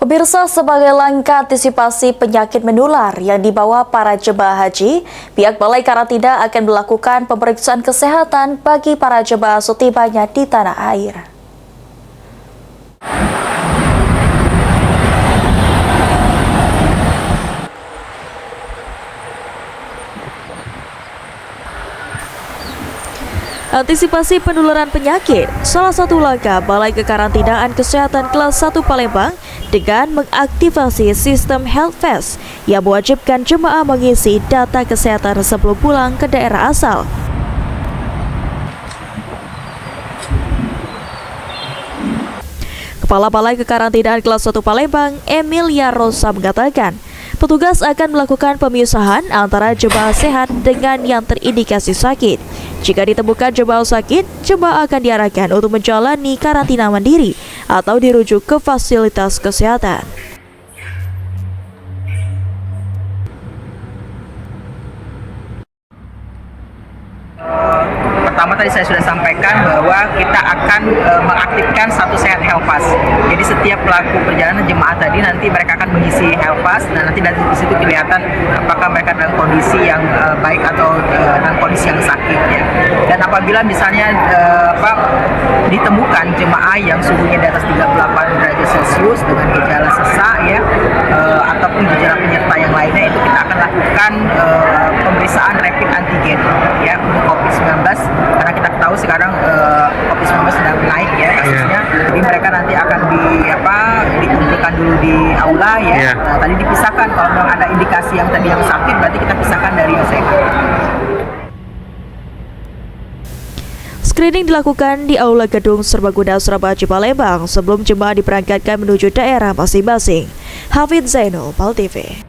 Pemirsa, sebagai langkah antisipasi penyakit menular yang dibawa para jemaah haji, pihak Balai Karantina akan melakukan pemeriksaan kesehatan bagi para jemaah setibanya di tanah air. Antisipasi penularan penyakit, salah satu langkah Balai Kekarantinaan Kesehatan Kelas 1 Palembang dengan mengaktifasi sistem HealthPass yang mewajibkan jemaah mengisi data kesehatan sebelum pulang ke daerah asal. Kepala Balai Kekarantinaan Kelas 1 Palembang, Emilia Rosa mengatakan, petugas akan melakukan pemisahan antara jemaah sehat dengan yang terindikasi sakit. Jika ditemukan jemaah sakit, jemaah akan diarahkan untuk menjalani karantina mandiri atau dirujuk ke fasilitas kesehatan. Pertama tadi saya sudah sampaikan bahwa kita akan mengaktifkan satu sehat HealthPass. Jadi setiap pelaku perjalanan jemaah tadi nanti mereka akan mengisi HealthPass dan nanti dari situ kelihatan apakah mereka dalam kondisi yang baik atau dalam kondisi yang sakit ya. Dan apabila misalnya ditemukan jemaah yang suhunya di atas 38 derajat Celcius dengan gejala sesak ya ataupun gejala penyerta yang lainnya, itu kita akan lakukan pemeriksaan rapid antigen ya untuk COVID-19, karena kita tahu sekarang COVID-19 sedang naik ya kasusnya. Jadi mereka nanti akan dikumpulkan dulu di aula ya. Nah, tadi dipisahkan, kalau memang ada indikasi yang tadi yang sakit berarti kita pisahkan dari yang sehat. Screening dilakukan di Aula Gedung Serbaguna Surabaya Palembang sebelum jemaah diberangkatkan menuju daerah masing-masing. Hafid Zainul, PAL TV.